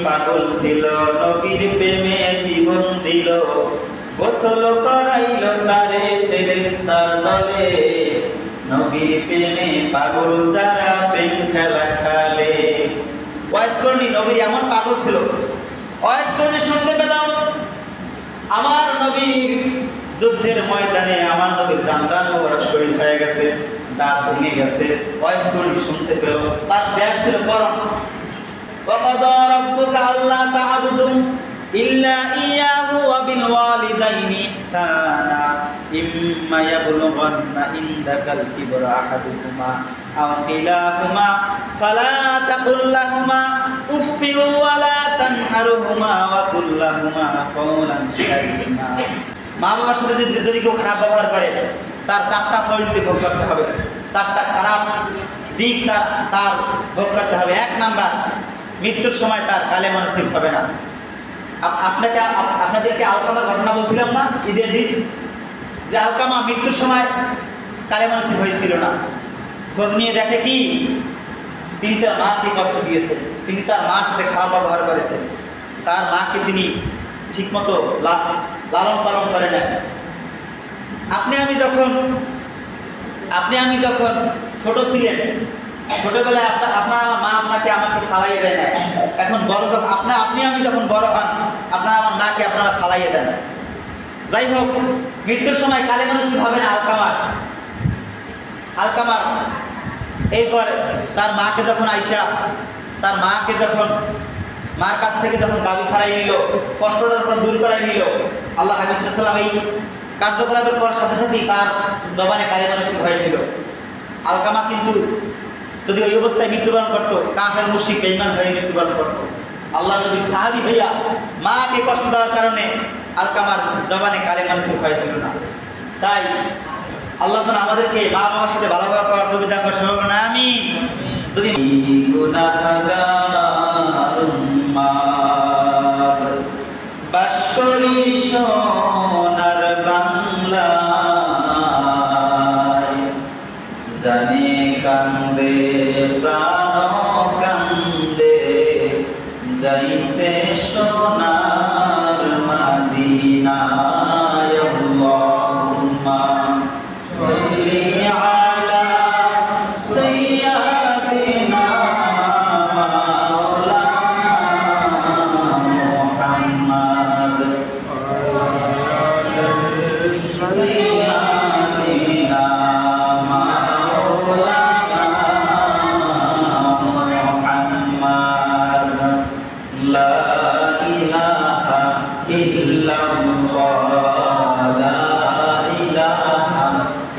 পাগল ছিল, নবীর প্রেমে জীবন দিল, গোসল করাইল তারে ফেরেশতার দলে। নবীর প্রেমে পাগল যারা প্রেম খেলা খেলে। ওয়াইজ করনি নবীর এমন পাগল ছিল। ওয়াইজ করনি শুনতে পেলাম আমার নবীর যুদ্ধের ময়দানে আমার নবীর দান মোবারক শহীদ হয়ে গেছে, দাঁত ভেঙে গেছে। ওয়াইজ করনি শুনতে পেল তার দেশ ছিল গরম। وَقَضَى رَبُّكَ أَلَّا تَعْبُدُوا إِلَّا إِيَّاهُ وَبِالْوَالِدَيْنِ إِحْسَانًا إِمَّا يَبْلُغَنَّ عِندَكَ الْكِبَرَ أَحَدُهُمَا أَوْ كِلَاهُمَا فَلَا تَقُل لَّهُمَا أُفٍّ وَلَا تَنْهَرْهُمَا وَقُل لَّهُمَا قَوْلًا كَرِيمًا। মা বাবার সাথে যদি কেউ খারাপ ব্যবহার করে তার চারটা পরিণতি ভোগ করতে হবে, চারটা খারাপ দিক তার ভোগ করতে হবে। এক নাম্বার, মৃত্যুর সময় তার কালেমা নসিব হবে না। আপনাদেরকে আলকামার ঘটনা বলছিলাম না ঈদের দিন, যে আলকামা মৃত্যুর সময় কালেমা নসিব হয়েছিল না। খোঁজ নিয়ে দেখে কি তিনি তার মাকে কষ্ট দিয়েছেন, তিনি তার মার সাথে খারাপ ব্যবহার করেছেন, তার মাকে তিনি ঠিকমতো লালন পালন করে নেন। আপনি আমি যখন ছোট ছিলেন, ছোটবেলায় আপনার আমার মা আমাকে ফালাইয়ে দেয় না। এখন বড় যখন আপনি আমি যখন বড় হন, আপনার আমার মাকে আপনারা ফালাইয়ে দেন। যাই হোক, মৃত্যুর সময় কালেমা নসিব হবে না আলকামার। এরপর তার মাকে যখন মার কাছ থেকে যখন দাবি ছাড়াই নিল, কষ্টটা যখন দূর করাই নিল, আল্লাহ হাবিব সাল্লাল্লাহু আলাইহি ওয়াসাল্লাম এই কার্যকলাপের পর সাথে সাথেই তার জবানে কালেমা নসিব হয়েছিল। আলকামা কিন্তু যদি ওই অবস্থায় মৃত্যুবরণ করতো, কাফের মুশরিক বেঈমান হয়ে মৃত্যুবরণ করতো। আল্লাহ নবীর সাহাবী ভাইয়া মাকে কষ্ট দেওয়ার কারণে আলকামার জবানে কালেমা নসিব হয়েছিল না। তাই আল্লাহ যেন আমাদেরকে মা বাবার সাথে ভালো ব্যবহার করার তৌফিক দান করেন, সবাই বলেন আমিন। যদি বাস করি সোনার বাংলায়, জানে কান্দে প্রাণ কান্দে, যাইতে সোনার মদিনায়। আল্লাহুম্মা সাল্লি আলা সাইয়্যিদিনা মাওলানা মুহাম্মদ সাইয়্যিদিনা লা ইলাহা ইল্লাল্লাহ, লা ইলাহা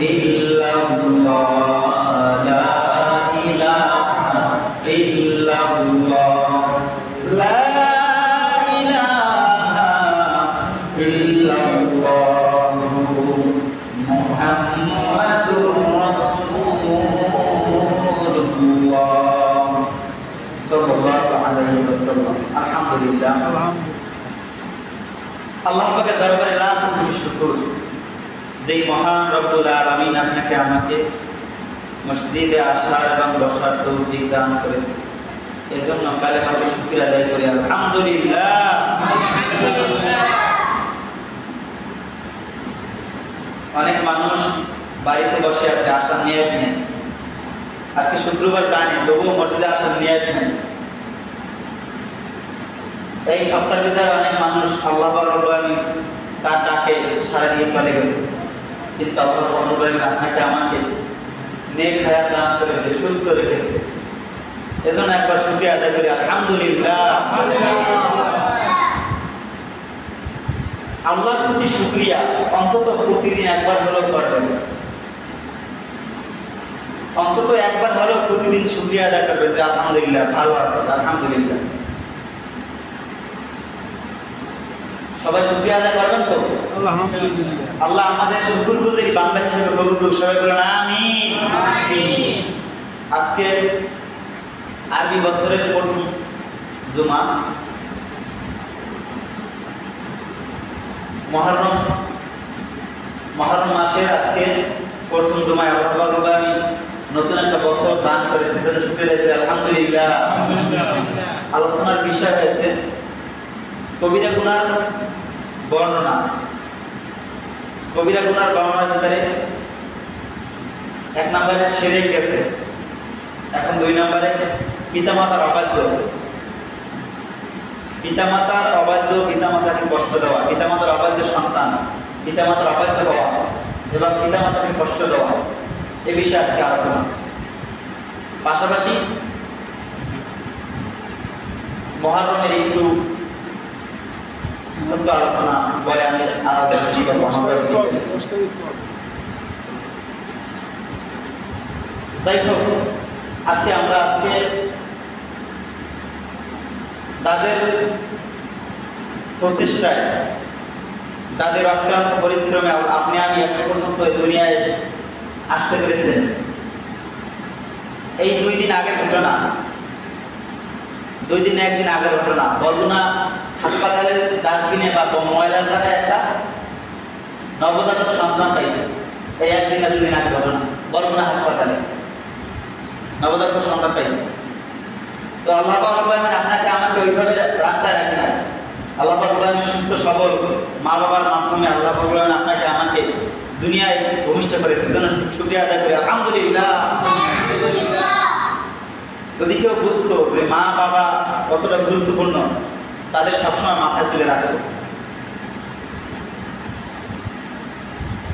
ইল্লাল্লাহ, লা ইলাহা ইল্লাল্লাহ, লা ইলাহা ইল্লাল্লাহ, মুহাম্মাদুর রাসূলুল্লাহ সাল্লাল্লাহু আলাইহি ওয়াসাল্লাম। আলহামদুলিল্লাহ, আল্লাহ পাকের দরবারে লাখ কোটি শুকর, যেই মহান রব্বুল আলামিন আপনাকে আমাকে মসজিদে আসার এবং বসার তৌফিক দান করেছে। এজন্য কালেমাকে শুকরিয়া আদায় করি আলহামদুলিল্লাহ। অনেক মানুষ বাড়িতে বসে আছে, আসার নিয়ত নেই। আজকে শুক্রবার জানি, তবুও মসজিদে আসার নিয়ত নেই। এই সপ্তাহের ভিতরে অনেক মানুষ আল্লাহ রাব্বুল আলামিন তার ডাকে সাড়া দিয়ে চলে গেছে, কিন্তু আল্লাহ রাব্বুল আলামিন আপনাকে আমাকে নেক হায়াত দান করেছে, সুস্থ রেখেছে। এজন্য একবার শুকরিয়া আদায় করি আলহামদুলিল্লাহ। আল্লাহর প্রতি শুকরিয়া অন্তত প্রতিদিন একবার হলেও করবেন, অন্তত একবার হলেও প্রতিদিন শুকরিয়া আদায় করবেন যে আলহামদুলিল্লাহ ভালো আছে, আলহামদুলিল্লাহ। সবাই শুকরিয়া আদায় করবেন তো? আল্লাহ আমাদের শুকরগুজারি বান্দা হিসেবে কবুল করুন, সবাই বলেন আমিন। আজকে আরবি বছরের প্রথম জুমা, মুহররম মাসের আজকে প্রথম জুমায় আল্লাহ রাব্বুল আলামিন নতুন একটা বছর দান করেছে, সেজন্য শুকরিয়া আদায় করি আলহামদুলিল্লাহ। আলোচনার বিষয় হয়েছে কবিরা গুনার বর্ণনা। কবিরা গুনার বর্ণনার ভিতরে 1 নম্বরে শিরক গেছে, এখন 2 নম্বরে পিতামাতার অবাধ্য। পিতামাতার অবাধ্য, পিতামাতাকে কষ্ট দেওয়া, পিতামাতার অবাধ্য সন্তান, পিতামাতার অবাধ্য হওয়া এবং পিতামাতাকে কষ্ট দেওয়া, এ বিষয়ে আজকে আলোচনা। পাশাপাশি মুহররমের একটু ছোট্ট আলোচনা বলে আমি আলোচনা শেষ করবো। যাই হোক, আমরা আজকে যাদের প্রচেষ্টায়, যাদের অক্লান্ত পরিশ্রমে আপনি আমি এখন পর্যন্ত এই দুনিয়ায় আসতে পেরেছেন, এই 2 দিন আগের ঘটনা, 2 দিন 1 দিন আগের ঘটনা বলবো না। হাসপাতালের ডাস্টবিনে বা ময়লার জায়গায় একটা নবজাতক সন্তান পাইছে, এই 1 দিন 2 দিন আগের ঘটনা বলবো না। হাসপাতালে নবজাতক সন্তান পাইছে। তো আল্লাহ আপনাকে আমাকে ওইভাবে রাস্তায় রাখে না। আল্লাহ সুস্থ সবল মা বাবার মাধ্যমে আল্লাহ আপনাকে আমাকে দুনিয়ায় ভূমিষ্ঠ করেছে, যেন শুকরিয়া আদায় করি আলহামদুলিল্লাহ। যদি কেউ বুঝতো যে মা বাবা কতটা গুরুত্বপূর্ণ, তাদের সবসময় মাথায় তুলে রাখতো।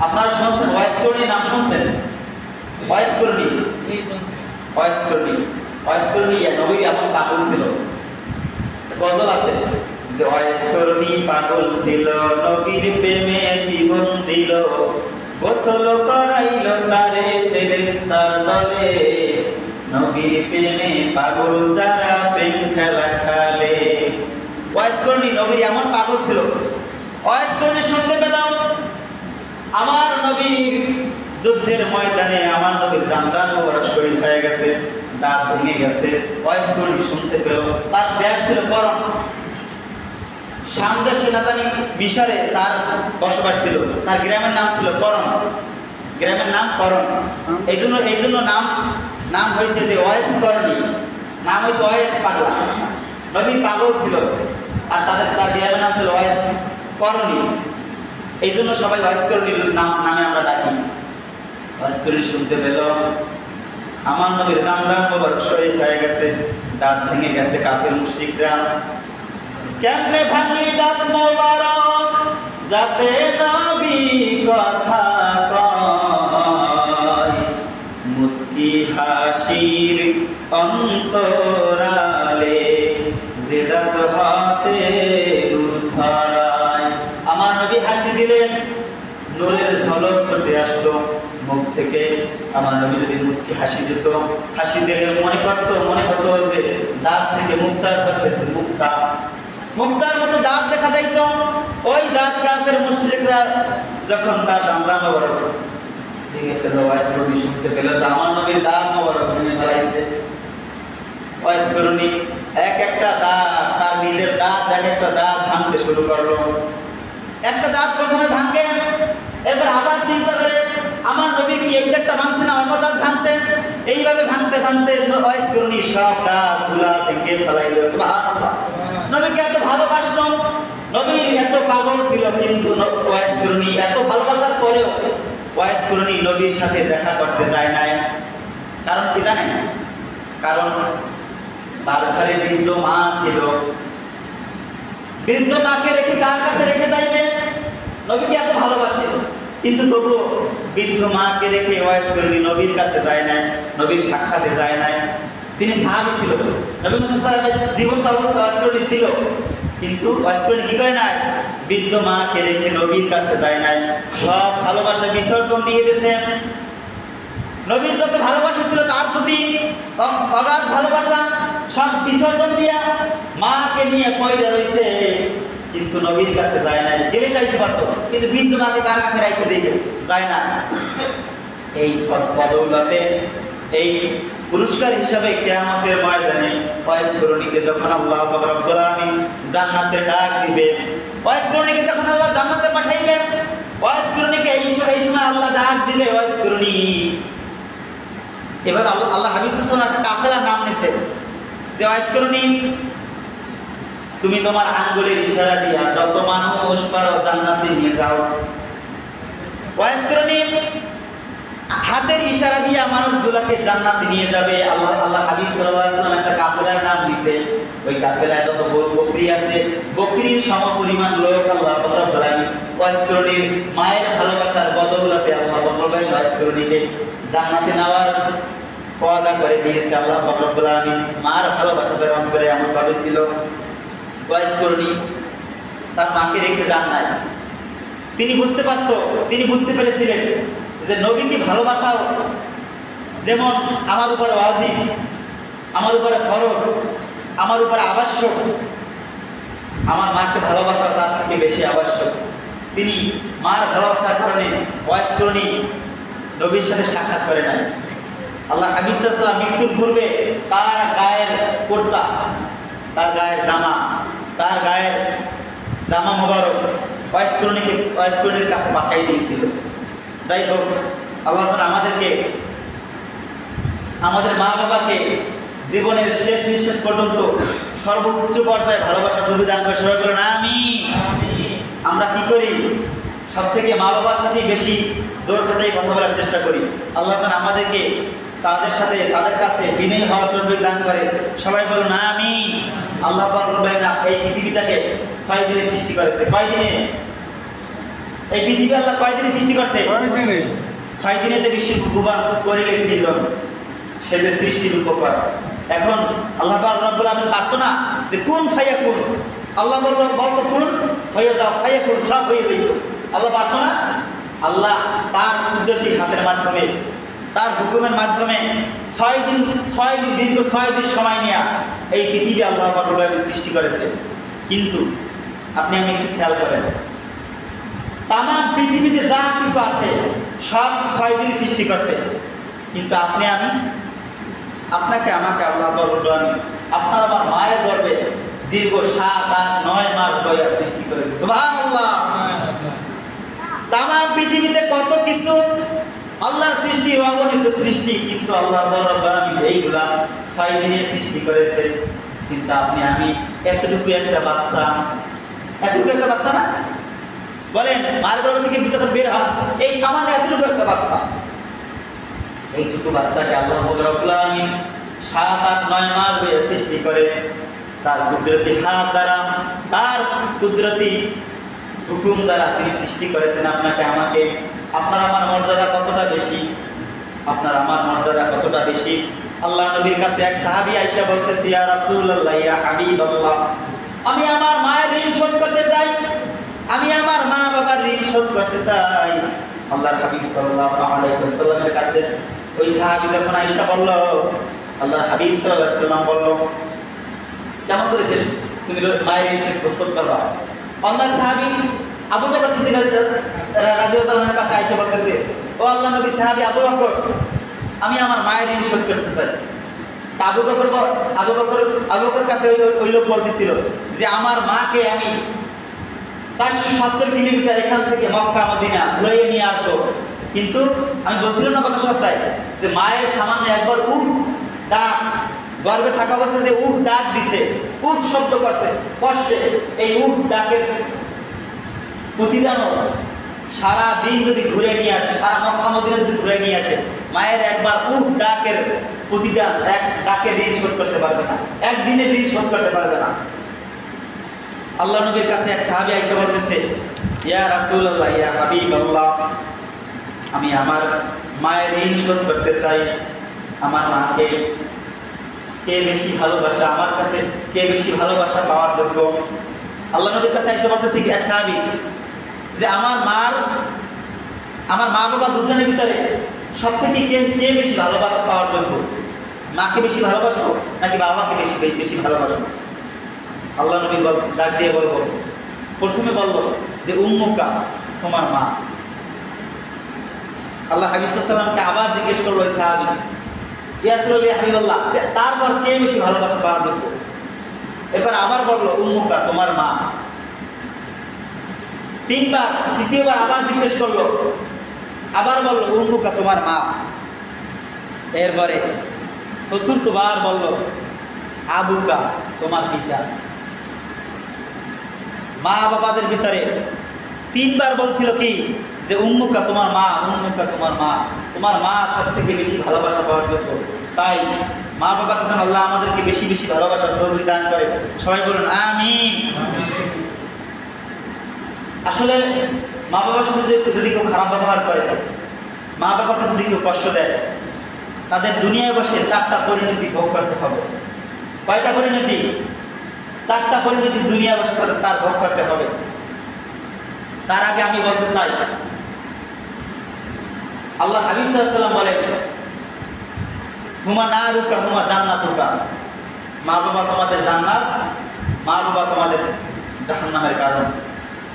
আপনারা শুনছেন ওয়াইস করণী নাম শুনছেন? ওয়াইস করণী, ওয়াইস করণী, ওয়াইস করণী নবীর এমন পাগল ছিল। গজল আছে যে ওয়াইস করণী পাগল ছিল, নবীর প্রেমে জীবন দিল, গোসল করাইল তারে ফেরেশতার দলে, নবীর প্রেমে পাগল যারা প্রেম খেলা খেলে। ওয়াইস করণী নবীর এমন পাগল ছিল। ওয়াইস করণী শুনতে পেলাম আমার নবীর যুদ্ধের ময়দানে আমার নবীর দান মোবারক শহীদ হয়ে গেছে, দাঁত ভেঙে গেছে। ওয়াইস করণী শুনতে পেল। তার দেশ ছিল করণ, শাম দেশে না জানি মিশরে তার বসবাস ছিল। তার গ্রামের নাম ছিল করণ, গ্রামের নাম করণ। এই জন্য নাম হয়েছে যে ওয়াইস করণী, নাম হয়েছে ওয়াইস পাগলা। নবী পাগল ছিল আর তার গ্রামের নাম ছিল ওয়াইস করণী। এই জন্য সবাই ওয়াইস করণীর নামে আমরা ডাকি। ওয়াইস করণী শুনতে পেল আমার নবীর দান মোবারক শহীদ হয়ে গেছে, দাঁত ভেঙে গেছে। কাফের মুশরিকরা কেমনে ভাঙলি দাঁত মোবারক, যাতে নবী কথা কয়, মুস্কি হাসির অন্তরালে যে দাঁত হাতে ছড়ায়। আমার নবী হাসি দিলেন, নূরের ঝলক ছুটে আসতো মুখ থেকে। আমার নবী যদি মুস্কি হাসি দিত, হাসি দিলে মনে হতো যে দাঁত থেকে মুক্তা ঝরতেছে, মুক্তার মতো দাঁত দেখা যাইত। ওই দাঁত কাফের মুশরিকরা যখন তার দাম মোবারক ভেঙে ফেলল, ওয়াইস করণী শুনতে পেল যে আমার নবীর দাঁত মোবারক ভেঙে ফেলাইছে। ওয়াইস করণী এক একটা দাঁত, তার নিজের দাঁত এক একটা দাঁত ভাঙতে শুরু করলো। একটা দাঁত প্রথমে ভাঙে, এরপর আবার চিন্তা করে আমার নবী কি এই দাঁতটা ভাঙছে না অন্য দাঁত ভাঙছে। এইভাবে ভাঙতে ওয়াইস করণী সব দাঁত গুলা ভেঙে ফেলাইল। সুবহানাল্লাহ। নবীকে এত ভালোবাসতো, নবী এত পাগল ছিল, কিন্তু ওয়াইস করণী এত ভালোবাসার পরেও ওয়াইস করণী নবীর সাথে দেখা করতে যায় নাই। কারণ কি জানেন? কারণ তার ঘরে বৃদ্ধ মা ছিল। বৃদ্ধ মাকে রেখে কার কাছে রেখে যাইবে? নবীকে এত ভালোবাসে, কিন্তু তবু বৃদ্ধ মাকে রেখে ওয়াইস করণী নবীর কাছে যায় নাই, নবীর সাক্ষাতে যায় নাই। তিনি সাহাবী ছিল, নবী মুহাম্মদ সাল্লাল্লাহু আলাইহি ওয়াসাল্লামের জীবন্ত অবস্থা ওয়াইস করণী ছিল, কিন্তু ওয়াইস করণী কি করে নাই? বৃদ্ধ মাকে রেখে নবীর কাছে যায় নাই, সব ভালোবাসা বিসর্জন দিয়ে দিয়েছেন। নবীর যত ভালোবাসা ছিল তার প্রতি অগাধ ভালোবাসা সব বিসর্জন দিয়া মাকে নিয়ে পয়দা রয়েছে, কিন্তু নবীর কাছে যায় নাই। গেলে যাইতে পারতো, কিন্তু বৃদ্ধ মাকে কার কাছে রাখতে যাইবে? যায় না। এই বদৌলতে এই পুরস্কার হিসাবে কিয়ামতের ময়দানে ওয়াইস করণীকে যখন আল্লাহ রাব্বুল আলামিন জান্নাতে ডাক দিবে, ওয়াইস করণীকে যখন আল্লাহ জান্নাতে পাঠাইবেন, ওয়াইস করণীকে এই সময় আল্লাহ ডাক দিবে। ওয়াইস করণী এভাবে আল্লাহ হাবিব সাল্লাল্লাহু আলাইহি ওয়াসাল্লাম একটা কাফেলার নাম নিয়েছে যে ওয়াইস করণী তুমি তোমার আঙ্গুলের ইশারা দিয়া যত মানুষ পারো জান্নাতে নিয়ে যাও। ওয়াইজ করনি হাতের ইশারা দিয়া মানুষগুলোকে জান্নাতে নিয়ে যাবে। আল্লাহ হাবিব সাল্লাল্লাহু আলাইহি ওয়াসাল্লাম একটা কাফেলার নাম দিয়েছে। ওই কাফেলায় যত বকরি আছে, বকরির সমপরিমাণ লোক আল্লাহ রাব্বুল আলামিন ওয়াইজ করনির মায়ের ভালোবাসার বদৌলতে আল্লাহ রাব্বুল আলামিন ওয়াইজ করনিকে জান্নাতে নেওয়ার ওয়াদা করে দিয়েছে। আল্লাহ রাব্বুল আলামিন মার ভালোবাসা তার অন্তরে এমন ভাবে ছিল, ওয়াইজ করনি তার মাকে রেখে যান নাই। তিনি বুঝতে পেরেছিলেন যে নবীকে ভালোবাসাও যেমন আমার উপরে ওয়াজিব, আমার উপরে ফরজ, আমার উপরে আবশ্যক, আমার মাকে ভালোবাসা তার থেকে বেশি আবশ্যক। তিনি মার ভালোবাসার কারণে ওয়াইজ করনি নবীর সাথে সাক্ষাৎ করে নাই। আল্লাহ হাবিব সাল্লাল্লাহু আলাইহি ওয়াসাল্লাম মৃত্যুর পূর্বে তার গায়ের কুর্তা, তার গায়ের জামা মোবারক ওয়াইজ করনির কাছে পাঠিয়ে দিয়েছিল। যাই হোক, আল্লাহ আমাদেরকে, আমাদের মা বাবাকে জীবনের শেষ নিঃশ্বাস পর্যন্ত সর্বোচ্চ পর্যায়ে ভালোবাসা দান করে। সবাই বলেন আমিন। আমরা কি করি? সব থেকে মা বাবার সাথে বেশি জোর খাটাই কথা বলার চেষ্টা করি। আল্লাহ আমাদেরকে তাদের কাছে বিনয়ী হওয়ার তৌফিক দান করে। সবাই বলুন আমিন। আল্লাহ এই পৃথিবীটাকে 6 দিনে সৃষ্টি করেছে। কয় দিনে? এই পৃথিবী আল্লাহ কয় দিনে সৃষ্টি করছে? 6 দিনেতে বিশ্ব ভুবন করে গেছে। সে যে সৃষ্টির উপকার। এখন আল্লাহ রাব্বুল আলামিন পারতো না যে কুন ফায়াকুন, আল্লাহ বলতো কুন হয়ে যাও, ফায়াকুন সব হয়ে যেত। আল্লাহ পারতো না? আল্লাহ তার কুদরতি হাতের মাধ্যমে, তার হুকুমের মাধ্যমে 6 দিন দীর্ঘ 6 দিন সময় নিয়ে এই পৃথিবী আল্লাহ রাব্বুল আলামিন সৃষ্টি করেছে। কিন্তু আপনি আমি একটু খেয়াল করেন, তাম পৃথিবীতে যা কিছু আছে সব 6 দিনই সৃষ্টি করছে। কিন্তু আপনি আমি, আপনাকে আমাকে আল্লাহ রাব্বুল আলামিন আপনার আমার মায়ের গর্ভে দীর্ঘ 7, 8, 9 মাস ধরে সৃষ্টি করেছে। সুবহানাল্লাহ। তাম পৃথিবীতে কত কিছু আল্লাহর সৃষ্টি, অগণিত সৃষ্টি, কিন্তু আল্লাহ রাব্বুল আলামিন এইগুলা 6 দিনে সৃষ্টি করেছে। কিন্তু আপনি আমি এতটুকু একটা বাচ্চা না? বলেন, মায়ের গর্ভ থেকে যখন বের হয় এই সামান্য এতটুকু একটা বাচ্চা, এইটুকু বাচ্চাকে আল্লাহ রাব্বুল আলামিন 7, 8, 9 মাস ধরে সৃষ্টি করে তার কুদরতি হাত দ্বারা, তার কুদরতি হুকুম দ্বারা তিনি সৃষ্টি করেছেন আপনাকে আমাকে। আপনার আমার মর্যাদা কতটা বেশি, আপনার আমার মর্যাদা কতটা বেশি। আল্লাহ নবীর কাছে এক সাহাবী আয়েশা বলতেছে, ইয়া রাসূলুল্লাহ, ইয়া হাবিবাল্লাহ, আমি আমার মায়ের ঋণ শোধ করতে চাই, আমি আমার মা বাবার ঋণ শোধ করতে চাই। আল্লাহর হাবিব সাল্লাল্লাহু আলাইহি ওয়াসাল্লামের কাছে ওই সাহাবী যখন আয়েশা বলল, আল্লাহর হাবিব সাল্লাল্লাহু আলাইহি ওয়াসাল্লাম বলল, কেমন করেছে তুমি মায়ের ঋণ শোধ করবা? আল্লাহর সাহাবী আবু বকর সিদ্দিক রাদিয়াল্লাহু আনহুর কাছে আয়েশা বলতেছে, ও আল্লাহর নবী, সাহাবী আবু বকর, আমি আমার মায়ের ঋণ শোধ করতে চাই। আবু বকর কাছে ওই লোক বলতেছিল যে আমার মাকে আমি 470 কিলোমিটার এখান থেকে মক্কা মদিনা ঘুরিয়ে নিয়ে আসবো, কিন্তু আমি বলছিলাম না গত সপ্তাহে যে মায়ের সামান্য একবার উট ডাক, গর্ভে থাকা অবস্থায় যে উট ডাক দিছে, উট শব্দ করছে কষ্টে, এই উট ডাকের প্রতিদান সারা দিন যদি ঘুরে নিয়ে আসে, সারা মক্কা মদিনা যদি ঘুরে নিয়ে আসে, মায়ের একবার উট ডাকের প্রতিদান, এক ডাকের ঋণ শোধ করতে পারবে না, একদিনের ঋণ শোধ করতে পারবে না। আল্লাহ নবীর কাছে এক সাহাবী আয়েশা বলতেছে, ইয়া রাসূলুল্লাহ, ইয়া হাবিবাল্লাহ, আমি আমার মায়ের ঋণ শোধ করতে চাই। আমার মাকে কে বেশি ভালোবাসা, আমার কাছে কে বেশি ভালোবাসা পাওয়ার যোগ্য? আল্লাহ নবীর কাছে আয়েশা বলতেছে এক সাহাবী যে আমার মা বাবা দুজনের ভিতরে সব থেকে কে বেশি ভালোবাসা পাওয়ার যোগ্য? মাকে বেশি ভালোবাসবো নাকি বাবাকে বেশি ভালোবাসবো? আল্লাহ নবী ডাক দিয়ে প্রথমে বললো যে উম্মুকা, তোমার মা। আল্লাহ হাবিব সাল্লাল্লাহু আলাইহি ওয়াসাল্লামকে আবার জিজ্ঞেস করলো ওই সাহাবী, ইয়া রাসূলুল্লাহ, হাবিবাল্লাহ, তারপর কে বেশি ভালোবাসা পাওয়ার যোগ্য? এবার আবার বললো উম্মুকা, তোমার মা। 3 বার, তৃতীয়বার আবার জিজ্ঞেস করলো, আবার বললো উম্মুকা, তোমার মা। এরপরে 4র্থবার বললো আবুকা, তোমার পিতা। মা বাবাদের ভিতরে তিনবার বলছিল কি যে উম্মুকা তোমার মা, উম্মুকা তোমার মা, তোমার মা সব থেকে বেশি ভালোবাসা পাওয়ার যোগ্য। তাই মা বাবাকে যেন আল্লাহ আমাদেরকে বেশি বেশি ভালোবাসার তৌফিক দান করে। সবাই বলুন আমিন। আসলে মা বাবার সাথে যদি কেউ খারাপ ব্যবহার করে, মা বাবাকে যদি কেউ কষ্ট দেয়, তাদের দুনিয়ায় বসে 4টা পরিণতি ভোগ করতে হবে। কয়টা পরিণতি? 4টা পরিণতি দুনিয়ায় বসে তার ভোগ করতে হবে। তার আগে আমি বলতে চাই, আল্লাহ হাবিব সাল্লাল্লাহু আলাইহি ওয়াসাল্লাম বলেন হুমা নারুকা হুমা জান্নাতুকা, মা বাবা তোমাদের জান্নাত, মা বাবা তোমাদের জাহান্নামের কারণ।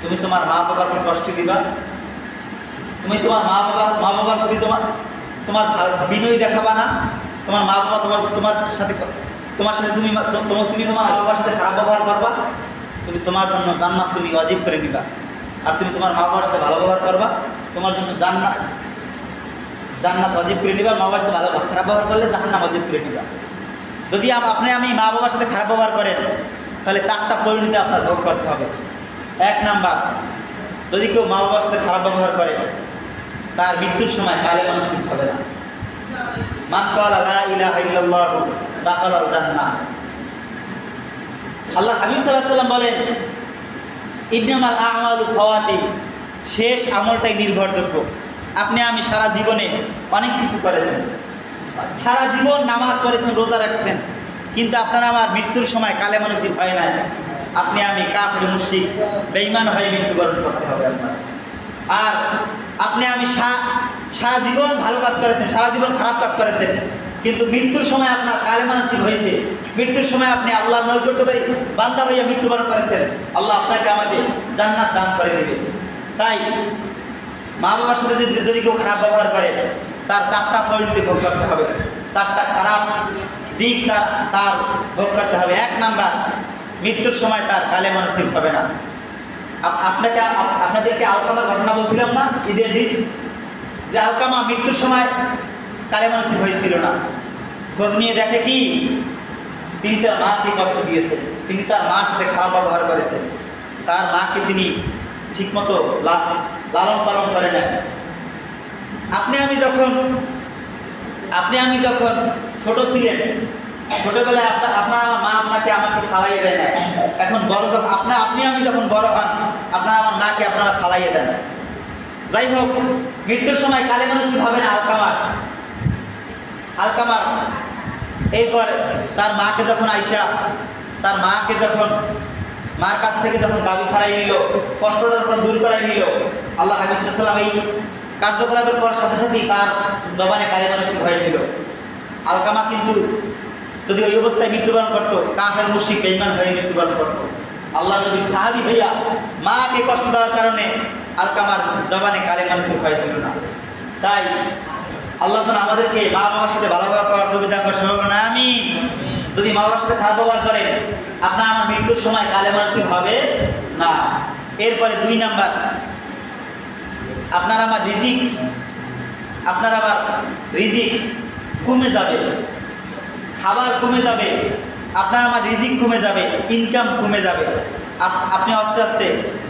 তুমি তোমার মা বাবাকে কষ্ট দিবা, তুমি তোমার মা বাবার প্রতি তোমার বিনয় দেখাবা না, তোমার মা বাবা তোমার সাথে তুমি তোমার মা বাবার সাথে খারাপ ব্যবহার করবা, তুমি তোমার জন্য জান্নাত তুমি ওয়াজিব করে নিবা। আর তুমি তোমার মা বাবার সাথে ভালো ব্যবহার করবা, তোমার জন্য জান্নাত ওয়াজিব করে নিবা। মা বাবার সাথে খারাপ ব্যবহার করলে জাহান্নাম ওয়াজিব করে নিবা। যদি আমি মা বাবার সাথে খারাপ ব্যবহার করেন, তাহলে 4টা পরিণতি আপনার ভোগ করতে হবে। 1 নাম্বার, যদি কেউ মা বাবার সাথে খারাপ ব্যবহার করে, তার মৃত্যুর সময় কালেমা নসিব হবে না। মান ক্বালা লা ইলাহা ইল্লাল্লাহু দাখালাল জান্নাহ। আল্লাহ হাবিব সাল্লাল্লাহু আলাইহি ওয়াসাল্লাম বলেন ইন্নামাল আ'মালু খাওয়াতিম, শেষ আমলটাই নির্ভরযোগ্য। আপনি আমি সারা জীবনে অনেক কিছু করেছেন, সারা জীবন নামাজ পড়েছেন, রোজা রাখছেন, কিন্তু আপনার আমার মৃত্যুর সময় কালেমা নসিব হয় না। আপনি আমি কাফির মুশরিক বেঈমান হয়ে মৃত্যুবরণ করতে হবে আপনার। আর আপনি আমি সারা জীবন ভালো কাজ করেছেন, সারা জীবন খারাপ কাজ করেছেন, কিন্তু মৃত্যুর সময় আপনার কালেমা নসিব হয়েছে, মৃত্যুর সময় আপনি আল্লাহর নৈকট্যকারী বান্দা হইয়া মৃত্যুবরণ করেছেন, আল্লাহ আপনাকে আমাকে জান্নাত দান করে দেবে। তাই মা বাবার সাথে যদি কেউ খারাপ ব্যবহার করে, তার 4টা পরিণতি ভোগ করতে হবে, 4টা খারাপ দিক তার ভোগ করতে হবে। 1 নাম্বার, মৃত্যুর সময় তার কালেমা নসিব হবে না। আপনাদেরকে আলকামার ঘটনা বলছিলাম না ঈদের দিন, যে আলকামা মৃত্যুর সময় কালেমা নসিব হয়েছিল না। খোঁজ নিয়ে দেখে কি তিনি তার মাকে কষ্ট দিয়েছেন, তিনি তার মার সাথে খারাপ ব্যবহার করেছেন, তার মাকে তিনি ঠিকমতো লালন পালন করে নেন। আপনি আমি যখন ছোট ছিলেন, ছোটবেলায় আপনার আমার মা আমাকে ফালাইয়ে দেয় না। এখন বড় যখন আপনি আমি যখন বড় হন, আপনার আমার মাকে আপনারা ফালাইয়ে দেন। যাই হোক, মৃত্যুর সময় কালেমা নসিব হবে না আলকামার। এরপর তার মাকে যখন মার কাছ থেকে যখন দাবি ছাড়াই নিল, কষ্টটা যখন দূর করাই নিল, আল্লাহ হাবিব সাল্লাল্লাহু আলাইহি ওয়াসাল্লাম এই কার্যকলাপের পর সাথে সাথেই তার জবানে কালেমা নসিব হয়েছিল। আলকামা কিন্তু যদি ওই অবস্থায় মৃত্যুবরণ করতো, কাফের মুশরিক বেঈমান হয়ে মৃত্যুবরণ করতো। আল্লাহ নবীর সাহাবী ভাইয়া মাকে কষ্ট দেওয়ার কারণে আলকামার জবানে কালেমা নসিব হয়েছিল না। তাই আল্লাহ তাআলা আমাদেরকে মা বাবার সাথে ভালো ব্যবহার করার তৌফিক দান করেন। সবাই বলেন আমিন। যদি মা বাবার সাথে খারাপ ব্যবহার করেন, আপনার আমার মৃত্যুর সময় কালেমা নসিব হবে না। এরপরে 2 নাম্বার, আপনার আমার রিজিক কমে যাবে, খাবার কমে যাবে, আপনার আমার রিজিক কমে যাবে, ইনকাম কমে যাবে। আপনি আস্তে আস্তে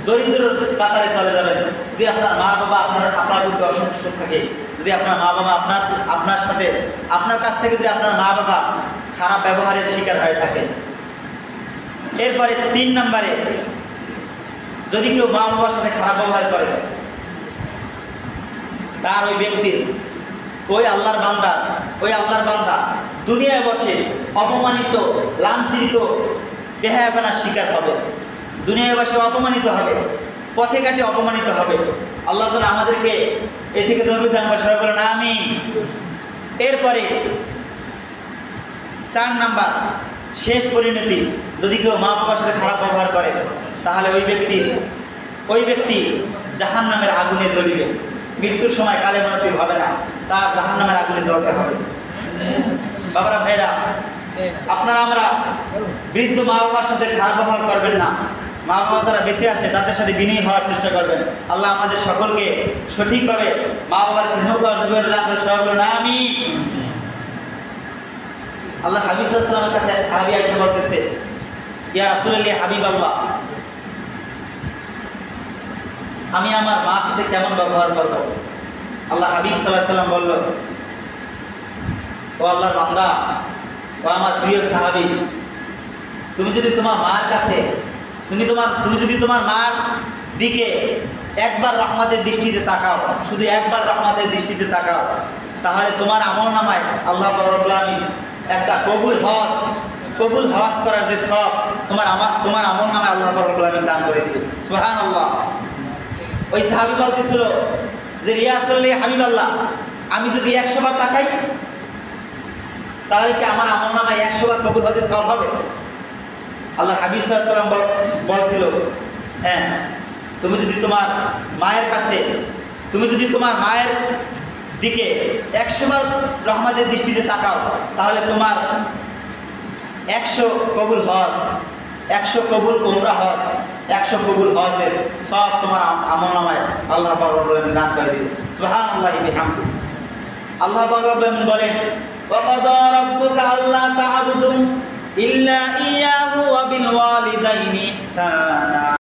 দরিদ্র কাতারে চলে যাবেন। যদি আপনার মা বাবা আপনার প্রতি অসন্তুষ্ট থাকে, যদি আপনার মা বাবা আপনার কাছ থেকে যদি আপনার মা বাবা খারাপ ব্যবহারের শিকার হয়ে থাকে। এরপরে 3 নম্বরে, যদি কেউ মা বাবার সাথে খারাপ ব্যবহার করে, তার ওই ব্যক্তির ওই আল্লাহর বান্দা দুনিয়ায় বসে অপমানিত, লাঞ্ছিত, বেহায়াপনার শিকার হবে, দুনিয়ায় বসে অপমানিত হবে, পথে ঘাটে অপমানিত হবে। আল্লাহ তাআলা আমাদেরকে এ থেকে তৌফিক দান করেন। সবাই বলেন আমিন। এরপরে 4 নাম্বার, শেষ পরিণতি, যদি কেউ মা বাবার সাথে খারাপ ব্যবহার করে, তাহলে ওই ব্যক্তি জাহান্নামের আগুনে জ্বলিবে। মৃত্যুর সময় কালেমা নসিব হবে না, তার জাহান্নামের আগুনে জ্বলতে হবে। বাবারা ভাইরা, আপনারা আমরা বৃদ্ধ মা বাবার সাথে খারাপ ব্যবহার করবেন না। মা বাবা যারা বেঁচে আছে তাদের সাথে বিনয়ী হওয়ার চেষ্টা করবেন। আল্লাহ আমাদের সকলকে সঠিকভাবে মা বাবার খিদমত করার তৌফিক দান করেন। সবাই বলুন আমিন। আল্লাহ হাবিব সাল্লাল্লাহু আলাইহি ওয়াসাল্লামের কাছে এক সাহাবী এসে বলতেছে, ইয়া রাসূলুল্লাহ, হাবিব আল্লাহ, আমি আমার মার সাথে কেমন ব্যবহার করব? আল্লাহ হাবিব সাল্লাল্লাহু আলাইহি সাল্লাম বলল, ও আল্লাহর বান্দা, ও আমার প্রিয় সাহাবী, তুমি যদি তোমার মার কাছে তুমি যদি তোমার মার দিকে একবার রহমতের দৃষ্টিতে তাকাও, শুধু একবার রহমতের দৃষ্টিতে তাকাও, তাহলে তোমার আমলনামায় আল্লাহ রাব্বুল আলামিন একটা কবুল হজ করার যে সওয়াব তোমার আমলনামায় আল্লাহ রাব্বুল আলামিন দান করে দিবে। সুবহানাল্লাহ। ওই সাহাবী বলতেছিল যে ইয়া রাসূলুল্লাহ, হাবিবাল্লাহ, আমি যদি 100 বার তাকাই তাহলে কি আমার আমলনামায় 100 বার কবুল হজের সওয়াব হবে? আল্লাহ হাবিব সাল্লাল্লাহু আলাইহি সাল্লাম বলছিল, হ্যাঁ, তুমি যদি তোমার মায়ের দিকে 100 বার রহমতের দৃষ্টিতে তাকাও, তাহলে তোমার 100 কবুল হজ, 100 কবুল উমরা হজ, 100 কবুল হজের সব তোমার আমলনামায় আল্লাহ পাক রব্বুল আলামিন দান করে দিবে। সুবহানাল্লাহি বিহামদিহি। আল্লাহ পাক রব্বুল আলামিন বলেন, ওয়া ক্বাদা রাব্বুকা আল্লা তা'বুদু ইল্লা ইয়্যাহু ওয়া বিল ওয়ালিদাইনি ইহসানা।